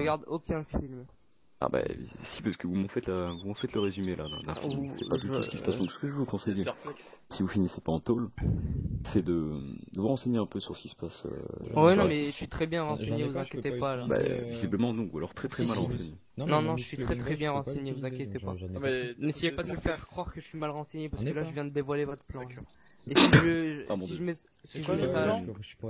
regarde aucun film. Ah bah si, parce que vous m'en faites le résumé là, d'un film. C'est pas du tout ce qui se passe. Donc ce que je vous conseille, si vous finissez pas en tôle, c'est de vous renseigner un peu sur ce qui se passe. Ouais, non, mais je suis très bien renseigné, vous inquiétez pas là. Bah, visiblement non, ou alors très mal renseigné. Non, je suis très bien renseigné, vous inquiétez pas. N'essayez pas de me faire croire que je suis mal renseigné parce que là je viens de dévoiler votre plan. Et si je mets ça...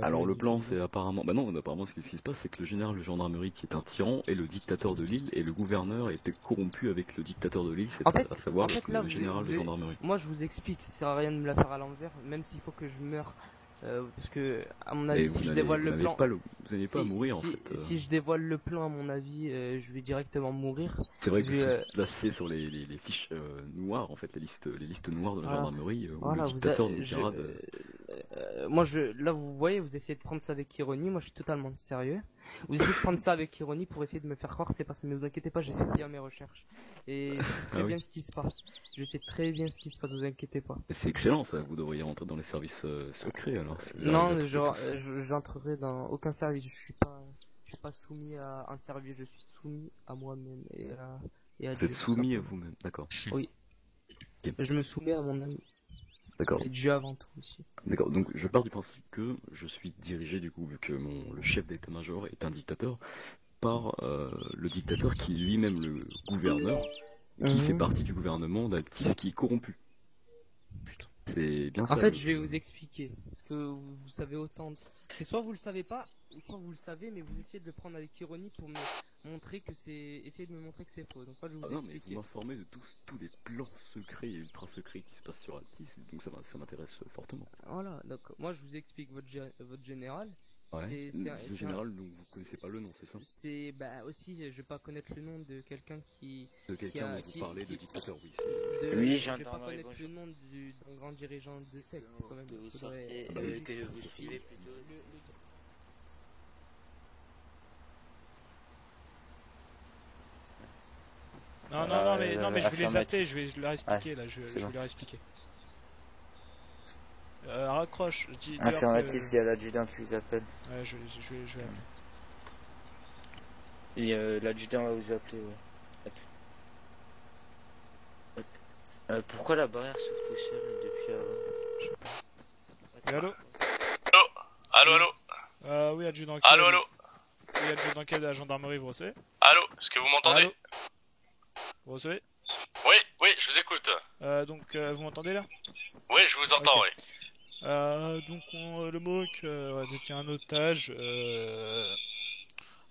Alors le plan c'est apparemment... Bah non, apparemment ce qui se passe c'est que le général de gendarmerie qui est un tyran est le dictateur de l'île et le gouverneur était corrompu avec le dictateur de l'île, c'est à savoir le général de gendarmerie. Moi je vous explique, ça sert à rien de me la faire à l'envers, même s'il faut que je meure. Parce que, à mon avis, si je dévoile le plan... Vous n'allez pas mourir en fait. Si je dévoile le plan, à mon avis, je vais directement mourir. C'est vrai que c'est placé sur les fiches noires, en fait, les listes noires de la gendarmerie, où le dictateur nous dira de... Moi, là, vous voyez, vous essayez de prendre ça avec ironie, moi je suis totalement sérieux. Vous essayez de prendre ça avec ironie pour essayer de me faire croire que c'est passé, mais vous inquiétez pas, j'ai fait bien mes recherches. Et je sais très bien ce qui se passe. Je sais très bien ce qui se passe, vous inquiétez pas. C'est excellent ça, vous devriez rentrer dans les services secrets alors. Si non, j'entrerai dans aucun service, je suis pas soumis à un service, je suis soumis à moi-même et à Dieu. Vous êtes soumis à vous-même, d'accord. Oui. Okay. Je me soumets à mon ami. D'accord. Et Dieu avant tout aussi. D'accord, donc je pars du principe que je suis dirigé du coup, vu que le chef d'état-major est un dictateur, par le dictateur qui est lui-même le gouverneur, qui fait partie du gouvernement d'Altis qui est corrompu. Putain, c'est bien ça. En fait, je vais vous expliquer, parce que vous savez autant. C'est soit vous le savez pas, ou soit vous le savez, mais vous essayez de le prendre avec ironie pour me montrer que c'est... Essayez de me montrer que c'est faux. Donc moi, je vais vous expliquer. Mais vous m'informez de tous les plans secrets et ultra secrets qui se passent sur Altis, donc ça m'intéresse fortement. Voilà, donc moi je vous explique votre général. Ouais. Le général, donc vous connaissez pas le nom, c'est ça? C'est aussi, je vais pas connaître le nom de quelqu'un qui. De quelqu'un dont vous parlez, de dictateur, oui. Oui, je vais pas connaître le nom d'un grand dirigeant de secte quand même. Que vous sortez, que vous suivez plutôt. Non, mais je vais les appeler, je vais leur expliquer là, je vais leur expliquer. Raccroche, je dis. Affirmatif, il y a l'adjudant qui vous appelle. Ouais, je vais appeler. Et l'adjudant va vous appeler, ouais. Pourquoi la barrière s'ouvre tout seul depuis avant? Je sais pas. Allô? Allô? Oui, adjudant. Allô? Oui, adjudant de la gendarmerie, vous recevez? Allô? Est-ce que vous m'entendez? Allô? Vous recevez? Oui, je vous écoute. Donc, vous m'entendez là? Oui, je vous entends, okay. Donc le MOC détient un otage.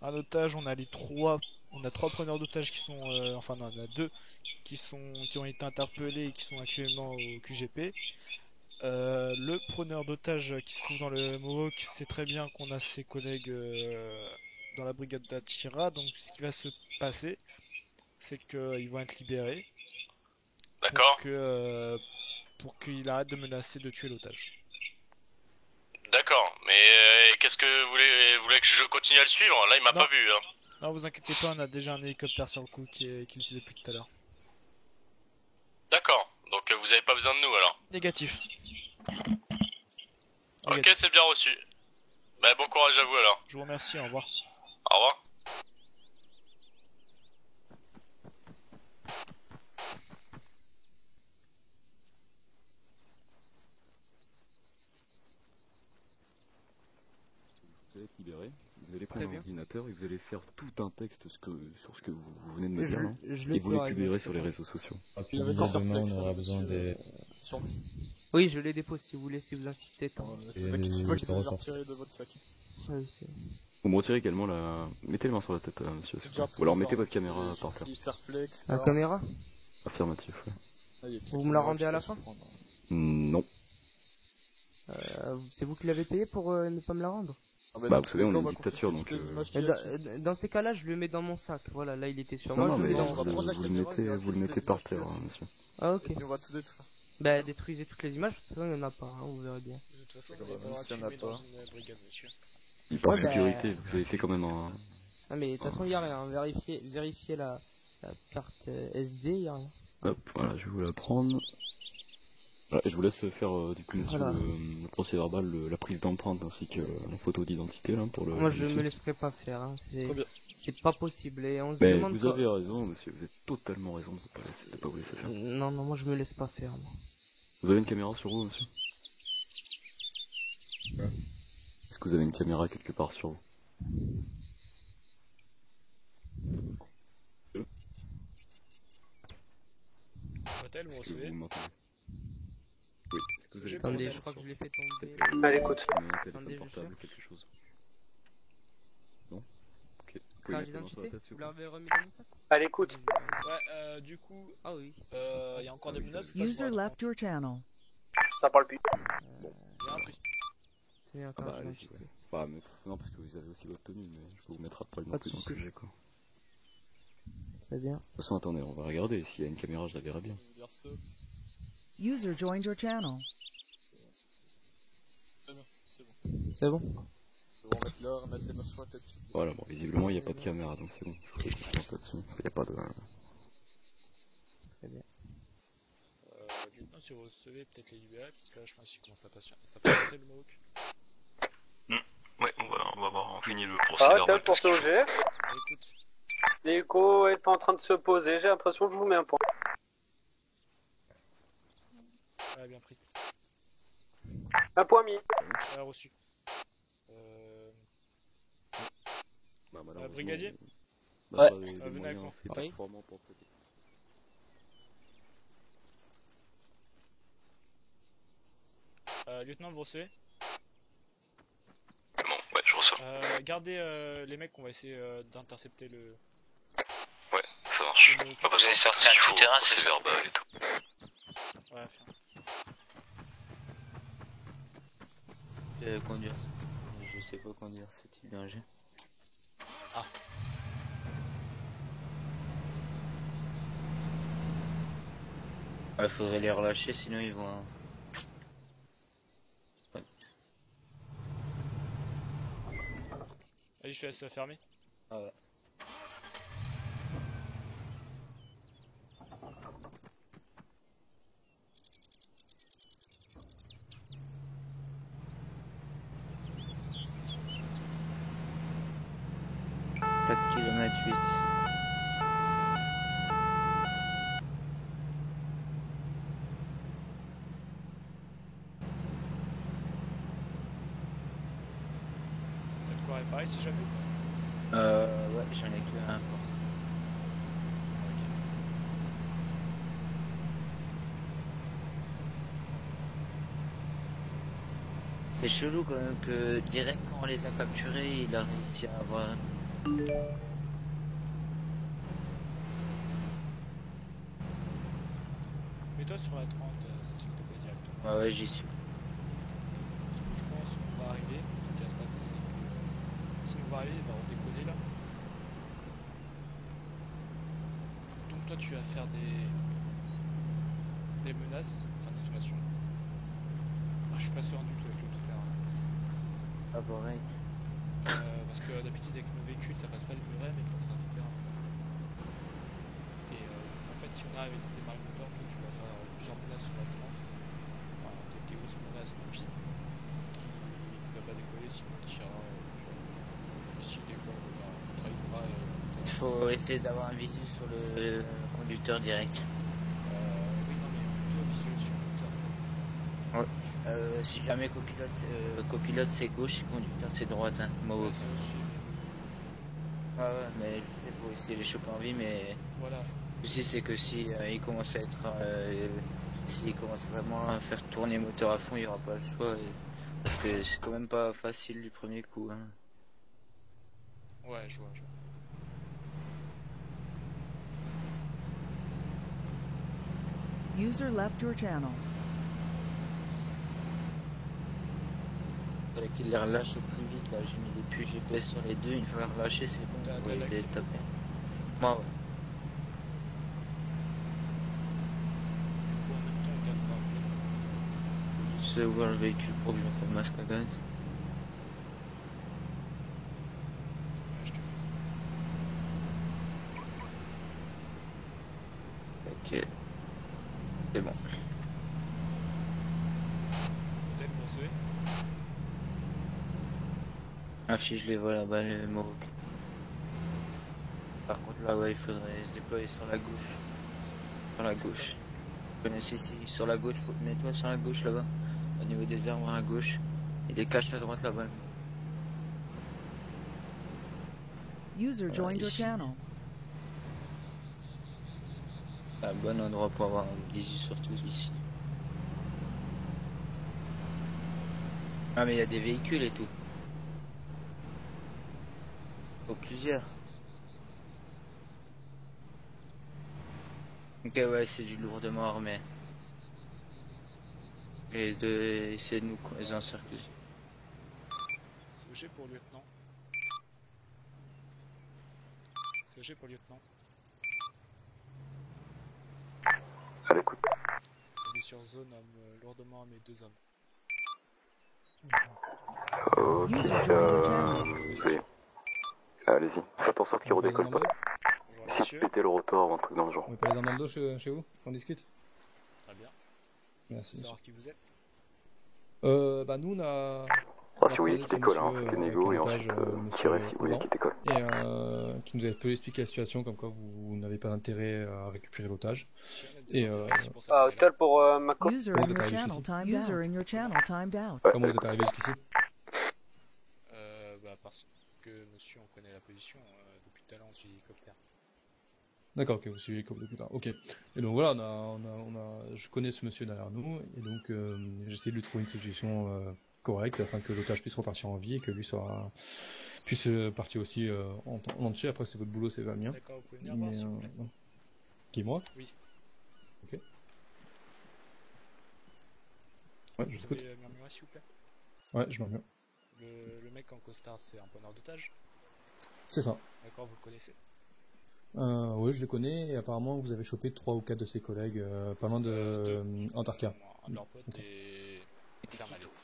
On a trois preneurs d'otages qui sont, enfin non, on a deux qui ont été interpellés et qui sont actuellement au QGP. Le preneur d'otages qui se trouve dans le MOC sait très bien qu'on a ses collègues dans la brigade d'Atira. Donc ce qui va se passer, c'est qu'ils vont être libérés. D'accord. Pour qu'il arrête de menacer de tuer l'otage. D'accord, mais qu'est-ce que vous voulez que je continue à le suivre? Là, il m'a pas vu. Hein. Non, vous inquiétez pas, on a déjà un hélicoptère sur le coup qui le suit depuis tout à l'heure. D'accord, donc vous avez pas besoin de nous alors? Négatif. Ok, c'est bien reçu. Bah, bon courage à vous alors. Je vous remercie, au revoir. Au revoir. Vous allez être libéré, vous allez prendre l'ordinateur et vous allez faire tout un texte sur ce que vous venez de me dire, et vous le publierez sur les réseaux sociaux. Demain, on aura besoin des... Oui, je les dépose si vous voulez, si vous insistez tant. C'est ça qui se retiré de votre sac. Vous me retirez également la... Mettez les mains sur la tête, monsieur. Ou alors mettez votre caméra par terre. La caméra? Affirmatif, ouais. Vous me la rendez à la fin? Non. C'est vous qui l'avez payé pour ne pas me la rendre? Bah vous savez, on est une dictature donc... Dans ces cas-là, je le mets dans mon sac. Voilà, là il était sur moi. Non, mais vous le mettez par terre, monsieur. Ah ok. On va tout détruire. Bah détruisez toutes les images, parce que ça il n'y en a pas, hein, vous verrez bien. De toute façon, il n'y en a pas. Il part sécurité, vous avez fait quand même un... Ah mais de toute façon il n'y a rien, vérifiez la carte SD, il n'y a rien. Hop, voilà, je vais vous la prendre. Voilà, je vous laisse faire du coup le procès verbal, la prise d'empreinte ainsi que la photo d'identité là pour le... Moi je me laisserai pas faire, hein. Si C'est pas possible et on se Mais demande vous avez raison, monsieur, vous avez totalement raison de pas vous laisser faire. Non, moi je me laisse pas faire, moi. Vous avez une caméra sur vous, monsieur? Est-ce que vous avez une caméra quelque part sur vous? Hôtel, vous Est-ce que recevez? vous m'entendez? Oui. Est-ce que vous avez Attendez, je crois que je l'ai fait tomber. À l'écoute. un téléphone Attendez, je portable, cherche. quelque chose? Non? Ok. Vous pouvez Carte mettre la main sur la d'identité, tête, s'il vous vous plaît. l'avez remis dans mon sac? À l'écoute. Ouais, du coup, Ah oui. il y a encore des menaces. ou pas, User sur la left your channel. Ça parle plus. Bon, il y a un prix. C'est bien, Ah bah carte allez-y, d'identité. ouais. Bah, non, parce que vous avez aussi votre tenue, mais je peux vous mettre à poil Pas non de plus dans ce que soucis. j'ai, quoi. Très bien. De toute façon, attendez, on va regarder. S'il y a une caméra, je la verrai bien. User joined your channel. C'est bon. Voilà, bon, visiblement, il n'y a pas de caméra, donc c'est bon. Je vous confiance là-dessus. Il n'y a pas de... Très bien. Lieutenant, si vous recevez peut-être les libérer, parce que là, je pense qu'il commence à patienter le Mohawk. Ouais, on va voir, on finit le procès Ah, verbal. tel pour ce OG. Écoute, L'écho est en train de se poser. J'ai l'impression que je vous mets un point. ouais, bien pris. Un point mis. Reçu. Bah, malheureusement, brigadier bah, Ouais. les Venez avec moyens, moi. c'est Oui. performant pour traiter. Lieutenant, vous recevez? Bon, ouais, je reçois. Gardez les mecs, on va essayer d'intercepter le... Ouais, ça marche. le Mohawk. Bah, Vous allez sortir il du faut terrain, procès c'est ça? verbal et tout. Ouais, Conduire. Je sais pas conduire ce type d'engin. Il faudrait les relâcher, sinon ils vont... Vas-y, je te laisse le fermer. Ah ouais. Quatre kilomètres 8. T'as de quoi réparer si jamais? Ouais, j'en ai que un. C'est chelou quand même que direct quand on les a capturés, il a réussi à avoir... Mets-toi sur la 30, s'il te plaît, directement. Ouais, ouais, j'y suis. Ce que je pense qu'on va arriver, ce qui va se passer, c'est que si on va arriver, on va redécoller là. Donc toi, tu vas faire des menaces, enfin des simulations. Ah, je suis pas serein du tout avec l'auto-terrain. Ah, pareil. Parce que d'habitude avec nos véhicules ça passe pas les murets, mais quand c'est un terrain. Et en fait, si on arrive avec des démarrer le moteur, tu vas faire plusieurs menaces sur la demande. Enfin, des grosses menaces qui ne va pas décoller, sinon on tirera. Si des fois on trahira. Il faut essayer d'avoir un visu sur le conducteur direct. Oui, non, mais plutôt visuel sur le moteur. En fait. Si jamais copilote c'est gauche, conducteur c'est droite, hein. Moi, Ouais, c'est aussi. Ah ouais, mais je sais, faut essayer de les choper en vie, mais Voilà. le souci c'est que si il commence à être, s'il commence vraiment à faire tourner le moteur à fond, il n'y aura pas le choix, parce que c'est quand même pas facile du premier coup, hein. Ouais, je vois. User left your channel. Il fallait qu'il les relâche au plus vite, là j'ai mis des puces GPS sur les deux, une fois relâché c'est bon, T'as oui, la il est clé. tapé. Moi ouais. Ou en même temps, on casse un Juste ouvrir le véhicule pour que je mette le masque à gaz. peu. Ouais, je te fais ça. Ok. C'est bon. Hôtel, vous recevez? Affiche les vols là-bas, le Mohawk. Par contre, là, ouais, il faudrait se déployer sur la gauche. Sur la gauche. Vous connaissez ici, sur la gauche, mets-toi sur la gauche là-bas. Au niveau des arbres à gauche. Et les caches à droite là-bas. User joined your ici. channel. Un bon endroit pour avoir un visu sur tout ici. Ah, mais il y a des véhicules et tout. Oh, plusieurs. Ok, ouais, c'est du lourdement armé. Et de essayer de nous les encercler. CG pour lieutenant. CG pour lieutenant. À l'écoute. Il est sur zone lourdement armé, 2 hommes. Ok, User joined your channel. veuillez. Allez-y, faites en sorte qu'il redécolle pas. Bonjour Si messieurs. péter le rotor ou un truc dans le genre. On met pas les armes dans le dos chez vous, qu'on discute. Très bien. Merci. Faut savoir qui vous êtes. Bah nous on a. Ah, on a si vous voulez croisé qu'il ce décolle, hein, monsieur, faites des avec négos un et otage, ensuite monsieur tirez si vous voulez Hollande, qu'il décolle. et qui nous avait peu expliqué la situation, comme quoi vous n'avez pas intérêt à récupérer l'otage. Et C'est pour ça qu'on est là. Hôtel pour Mako. User Comment in vous êtes your arrivé channel jusqu'ici timed out. User in your channel timed out. Ouais, Comment vous êtes arrivé jusqu'ici? Bah parce que monsieur, on connaît la position. Depuis tout à l'heure, on suit l'hélicoptère. D'accord, ok, vous suivez comme depuis tard. Ok. Et donc voilà, je connais ce monsieur derrière nous, et donc j'essaie de lui trouver une solution correcte afin que l'otage puisse repartir en vie et que lui puisse partir aussi en entier. Après, c'est votre boulot, c'est pas le mien. D'accord, vous pouvez venir voir s'il vous plaît. Qui, moi? Oui. Ok. Ouais, je Vous t'écoute. pouvez murmurer s'il vous plaît. Ouais, je murmure. Le mec en costard, c'est un preneur d'otage. C'est ça. D'accord, vous le connaissez. Oui, je le connais, et apparemment vous avez chopé 3 ou 4 de ses collègues, pas loin de Antarctica. Un de leurs potes Ok. et ferme à l'est.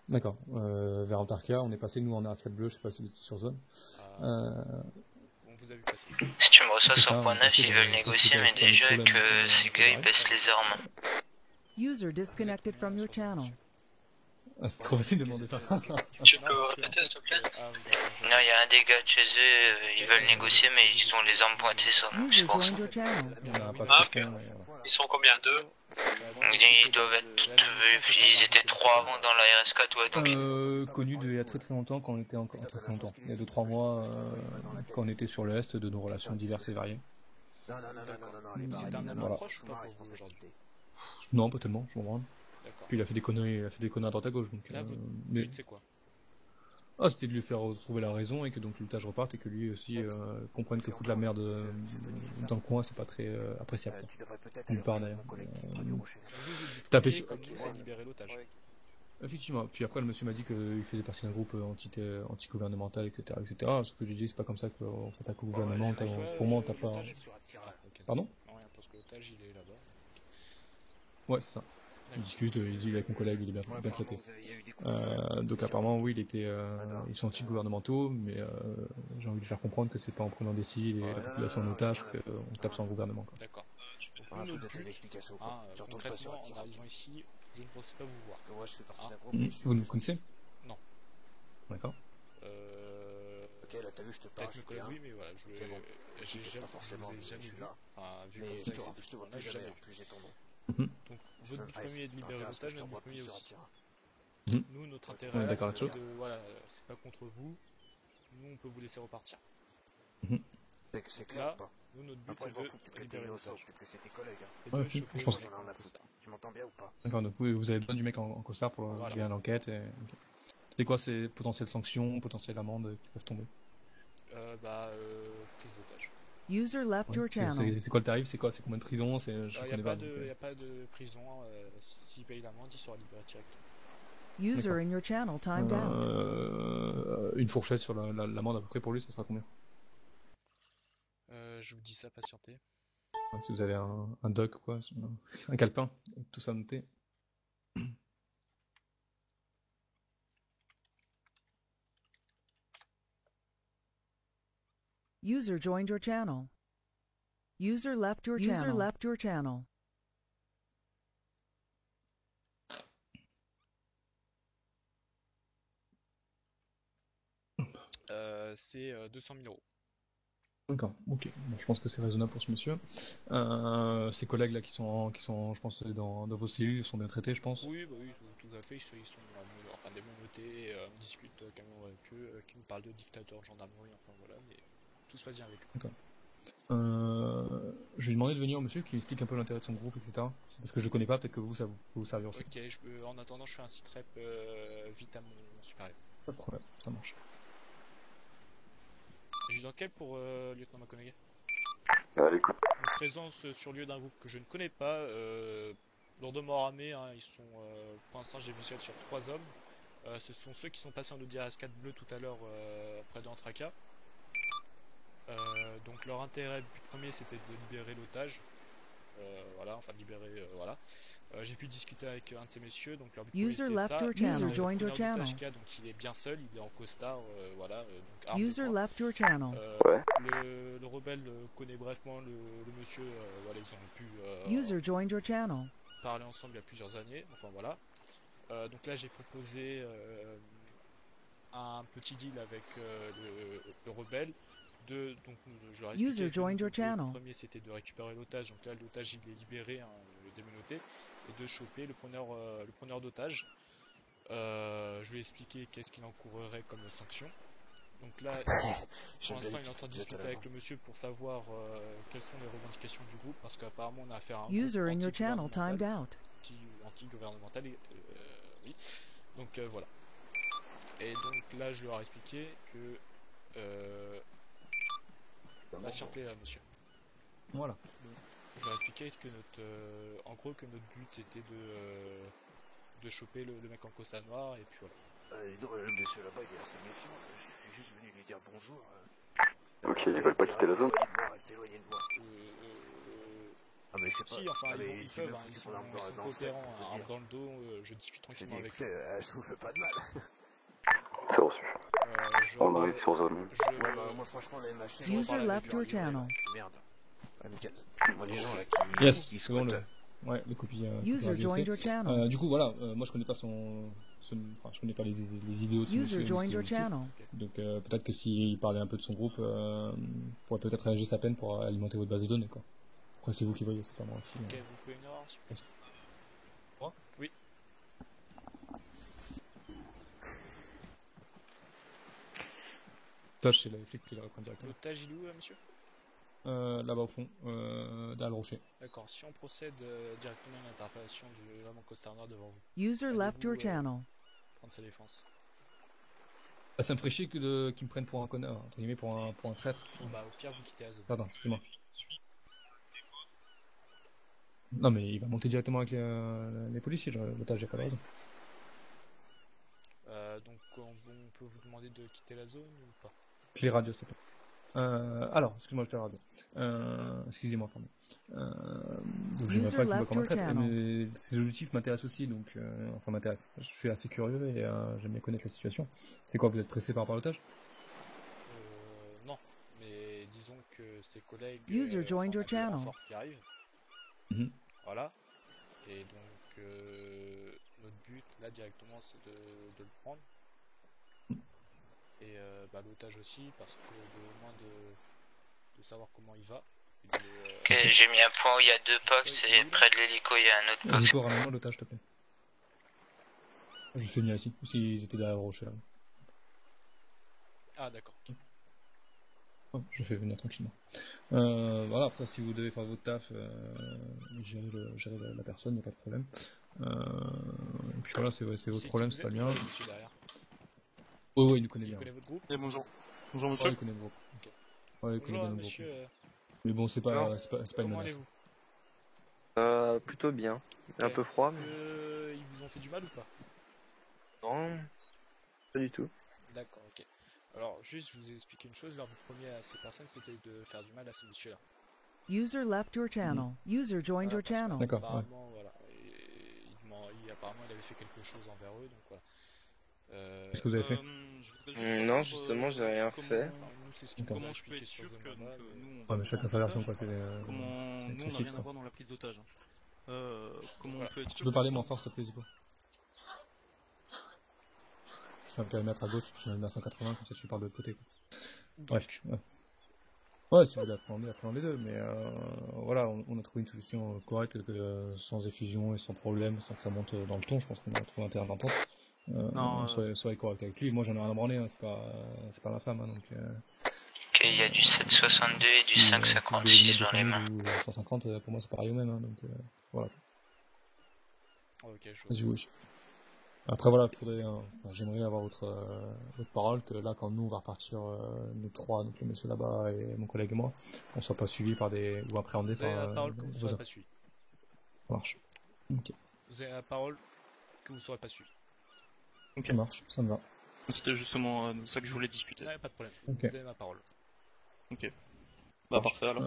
D'accord. Vers Antarctica, on est passé nous en Arcade Bleu, je sais pas si vous étiez sur zone. On vous a vu passer. Si tu me reçois C'est sur ça, point on 9, essaie ils de- veulent de négocier, trouver mais un déjà problème, que ces gars ils c'est baissent les armes. User disconnected from your channel. Ah, c'est trop facile de demander ça. Tu peux répéter s'il te plaît? Non, il y a un des gars de chez eux, ils veulent négocier, mais ils ont les armes pointées sur nous. User C'est pour ça. joined your channel. On a pas de Ah, questions, ok. et voilà. Ils sont combien? Deux? Ils doivent être. Ils étaient 3 avant dans la RS4, ouais, donc. Connu il y a très très longtemps, quand on était encore très très longtemps. Il y a 2-3 mois, quand on était sur l'Est, de nos relations diverses et variées. C'est un ami Voilà. proche ou pas pour vous aujourd'hui? Non, pas tellement, je m'en branle. D'accord. Puis il a fait des conneries à droite à gauche. Donc, Là, votre mais... but c'est quoi? Ah, c'était de lui faire retrouver la raison et que donc l'otage reparte et que lui aussi comprenne que foutre la merde dans le coin, c'est pas très appréciable. Nulle part d'ailleurs. Taper sur... Comme nous, c'est libérer l'otage. Effectivement. Puis après, le monsieur m'a dit qu'il faisait partie d'un groupe anti-gouvernemental, etc., etc. Ce que j'ai dit, c'est pas comme ça qu'on s'attaque au gouvernement. Pour moi, t'as pas. Pardon? Non, rien, parce que l'otage il est là-bas. Ouais, c'est ça. Il discute, il dit avec mon collègue, il est bien traité. Donc apparemment, oui, ils sont anti-gouvernementaux, mais j'ai envie de lui faire comprendre que c'est pas en prenant des civils et la population en otage qu'on tape sur un gouvernement. Quoi. D'accord. Donc, nous, notre but, concrètement, en arrivant ici, je ne pensais pas vous voir. Vous nous connaissez? Non. D'accord. Peut-être me connaître, oui, mais voilà, je vous ai jamais vu. Enfin, vu comme ça, avec cette équipe-là, je jamais vu. Donc, votre but premier est de libérer l'otage, notre but premier aussi. Nous, notre intérêt, Ouais, d'accord, c'est voilà, c'est pas contre vous. Nous, on peut vous laisser repartir. C'est clair. Là, nous, notre but, c'est de libérer l'otage. Ouais, je pense que... Tu m'entends bien ou pas? D'accord, donc vous avez besoin du mec en costard pour bien l'enquête. Et... Okay. C'est quoi ces potentielles sanctions, potentielles amendes qui peuvent tomber? Prise d'otage. User left your channel. C'est quoi le tarif? C'est quoi? C'est combien de prison? Il n'y a pas de prison. S'il paye l'amende, il sera libéré direct. User in your channel timed out. Une fourchette sur l'amende à peu près pour lui, ça sera combien? Je vous dis ça, patientez. Si vous avez un doc ou quoi, un calepin, tout ça noté. User joined your channel. User left your channel. User left your channel. C'est 200 000 euros. D'accord, ok. Bon, je pense que c'est raisonnable pour ce monsieur. Ses collègues là qui sont, je pense, dans vos cellules sont bien traités, je pense. Oui, bah oui, tout à fait. Ils sont enfin des menottés, on discute carrément avec eux, qui nous parlent de dictateurs, gendarmerie, enfin voilà, mais tout se passe bien avec eux. D'accord. Je lui ai demandé de venir au monsieur qui explique un peu l'intérêt de son groupe, etc. C'est parce que je le connais pas, peut-être que vous, ça vous servir aussi. Ok, en attendant, je fais un site rep vite à mon supérieur. Pas de problème, ça marche. Je suis enquête pour lieutenant McConaughey. Écoute. Une présence sur lieu d'un groupe que je ne connais pas, lourdement armés, hein, ils sont, pour l'instant j'ai vu ça sur 3 hommes. Ce sont ceux qui sont passés en Audi RS4 bleu tout à l'heure près de Antraca. Donc leur intérêt, but premier c'était de libérer l'otage. Voilà, enfin libérer, voilà. J'ai pu discuter avec un de ces messieurs, donc leur but premier c'était ça. User joined your channel. Donc il est bien seul, il est en costard, voilà. Donc arme User de poing. left your channel. Le rebelle connaît brièvement le monsieur, voilà, ils ont pu User joined your channel. parler ensemble il y a plusieurs années, enfin voilà. Donc là j'ai proposé un petit deal avec le rebelle. Donc je leur ai expliqué que le premier c'était de récupérer l'otage, donc là l'otage il est libéré, hein, le démenotté, et de choper le preneur d'otage. Je lui ai expliqué qu'est-ce qu'il encourerait comme sanction. Donc là, pour l'instant, il est en train de discuter avec le monsieur pour savoir quelles sont les revendications du groupe, parce qu'apparemment on a affaire à un groupe anti-gouvernemental, oui. Donc voilà. Et donc là, je leur ai expliqué que patientez, monsieur. Voilà. Donc, je leur ai expliqué que en gros que notre but c'était de choper le mec en costard noir, et puis voilà. Le monsieur là-bas, il est assez méfiant. Je suis juste venu lui dire bonjour. Ok, ils veulent pas quitter la zone. Restez éloigné de moi. Ah mais je sais pas. Si, enfin, ils peuvent, hein, ils sont coopérants, arme dans le dos, je discute tranquillement avec eux. Je vous fais pas de mal. C'est reçu. On arrive sur zone. Moi franchement, la MH, User left your channel. Merde. Nickel. Moi, les gens là qui c'est bon, ouais, les copies. User joined your channel. Du coup, voilà, moi je connais pas enfin, je connais pas les idéaux de ce monsieur. User joined your channel. Donc peut-être que s'il parlait un peu de son groupe, pourrait peut-être réagir sa peine pour alimenter votre base de données, quoi. Après, c'est vous qui voyez, c'est pas moi qui. Ok, vous pouvez une erreur, s'il vous plaît. Moi ? Oui. L'otage, c'est la flic qui le répond directement. L'otage, il est où, monsieur ? Là-bas au fond, derrière le rocher. D'accord, si on procède directement à une interpellation de l'homme en costard noir devant vous. User left your channel. Prendre sa défense. Bah, ça me ferait chier qu'ils me prennent pour un connard, entre guillemets, pour un traître. Bon, bah, au pire, vous quittez la zone. Pardon, excuse-moi. Non, mais il va monter directement avec les policiers, l'otage, j'ai pas de raison. Donc, on peut vous demander de quitter la zone ou pas ? Les radios, s'il te plaît. Alors, excuse-moi, je fais la radio. Excusez-moi, pardon. Donc, je ne sais pas comment traiter, mais ces objectifs m'intéressent aussi, donc, enfin, m'intéressent. Je suis assez curieux et j'aime bien connaître la situation. C'est quoi, vous êtes pressé par rapport à l'otage ? Non, mais disons que ses collègues User joined your channel. Qui arrivent. Voilà. Et donc, notre but, là, directement, c'est de le prendre. Et bah, l'otage aussi, parce que au moins de savoir comment il va. Ok, j'ai mis un point où il y a 2 POX et près de l'hélico il y a un autre POX. Hélico, ramène-moi l'otage, s'il te plaît. Je fais venir ici, s'ils étaient derrière le rocher là. Ah d'accord. Oh, je fais venir tranquillement. Voilà, après si vous devez faire votre taf, gérer la personne, il n'y a pas de problème. Et puis voilà, c'est votre problème, c'est pas le mien. Oui, il nous connaît bien. Il connaît votre groupe ? Bonjour. Bonjour monsieur. Ouais, il connaît le groupe. Okay. Ouais, il connaît bien le groupe. Mais bon, c'est pas une menace. Allez-vous ? Plutôt bien. Un peu froid, mais... Ils vous ont fait du mal ou pas ? Non, pas du tout. D'accord, ok. Alors, juste, je vous ai expliqué une chose. Leur but premier à ces personnes, c'était de faire du mal à ces messieurs-là. User left your channel. User joined your channel. D'accord. Apparemment, voilà. Apparemment, il avait fait quelque chose envers eux, donc voilà. Qu'est-ce que vous avez fait ? Non, justement, j'ai rien fait. Comment je peux être sûr que nous... Ouais, mais chacun sa version, quoi. Nous, on n'a rien à voir dans la prise d'otage. Comment on peut être sûr... Tu peux parler moins fort, s'il te plaît, Zico. Je fais un périmètre à gauche, je mets à 180, comme ça tu parles de l'autre côté. Bref, ouais. Ouais, si vous voulez appréhender deux, mais voilà, on a trouvé une solution correcte sans effusion et sans problème, sans que ça monte dans le ton. Je pense qu'on a trouvé un terrain d'entente. Soyez correct avec lui. Moi, j'en ai rien à branler, hein, c'est pas ma femme, hein, donc. Ok, il y a du 7,62 et du 5,56 dans les mains. Ou 150, pour moi, c'est pareil au même, hein, donc voilà. Ok, je Vas-y, oui. Après voilà, j'aimerais avoir votre parole que là quand nous on va repartir nous trois, donc le monsieur là-bas et mon collègue et moi, on soit pas suivis par ou appréhendés Vous avez par la parole que vous ne serez pas suivi. Ça marche. Ok. Vous avez la parole que vous ne serez pas suivi. Ok. Ça marche, ça me va. C'était justement ça que je voulais discuter. Ouais, pas de problème. Okay. Vous avez ma parole. Ok. Bah parfait alors.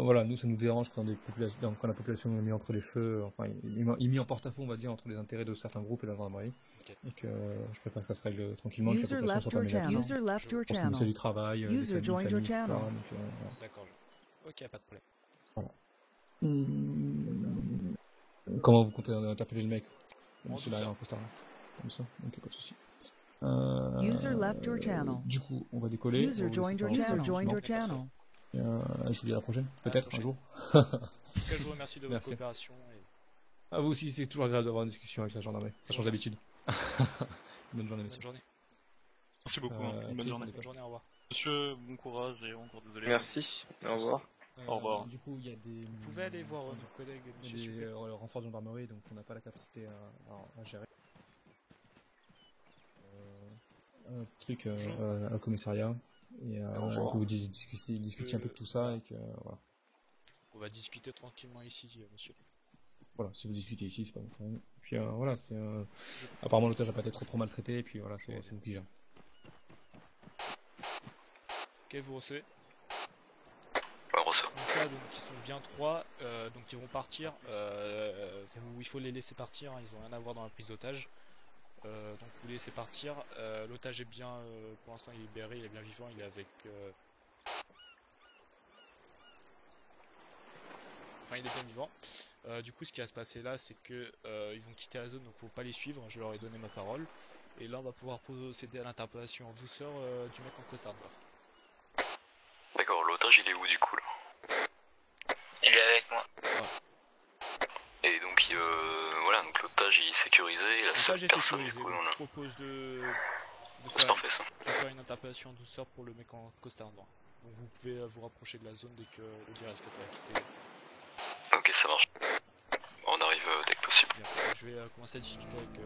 Voilà, nous ça nous dérange quand la population est mise entre les feux, enfin il est mis en porte-à-faux on va dire entre les intérêts de certains groupes et la gendarmerie. Okay. Et que je préfère que ça se règle tranquillement, que la population soit pas médiatique. Parce que c'est du travail, des familles, tout ça, donc, D'accord. Ok, pas de problème. Voilà. Comment vous comptez t'appeler le mec? Monsieur derrière un costard. Comme ça, ok, pas de soucis. Du coup, on va décoller. Je vous dis à la prochaine, peut-être un jour. En tout cas, je vous remercie de votre coopération. À vous aussi, c'est toujours agréable d'avoir une discussion avec la gendarmerie. Ça change d'habitude. Bonne journée, monsieur. Bonne journée. Merci beaucoup. Bonne journée. Bonne journée, au revoir. Monsieur, bon courage et encore désolé. Merci, au revoir. Au revoir. Du coup, il y a des. Vous pouvez aller voir nos collègues, monsieur. Des renforts de gendarmerie, donc on n'a pas la capacité à gérer. Un truc au commissariat et que vous discutiez un peu de tout ça et que voilà. On va discuter tranquillement ici, monsieur. Voilà, si vous discutez ici, c'est pas bon problème. Puis voilà, c'est apparemment l'otage n'a pas été trop maltraité et puis voilà, c'est vous qui gérez. Ok, vous recevez. Ouais, reçoit. Donc là, donc, ils sont bien 3, donc ils vont partir. Il faut les laisser partir, hein, ils ont rien à voir dans la prise d'otage. Donc vous laissez partir. L'otage est bien, pour l'instant il est libéré, il est bien vivant, il est avec. Enfin, il est bien vivant. Du coup, ce qui va se passer là, c'est que ils vont quitter la zone, donc faut pas les suivre. Je leur ai donné ma parole. Et là, on va pouvoir procéder à l'interpellation en douceur du mec en costard noir. D'accord, l'otage il est où du coup là? Il est avec moi. Voilà. Et donc voilà, donc l'otage il est sécurisé. L'otage est sécurisé. Donc je propose de faire une interpellation en douceur pour le mec en costard noir. Donc vous pouvez vous rapprocher de la zone dès que le directeur a quitté. Ok, ça marche. On arrive dès que possible. Bien, je vais commencer à discuter avec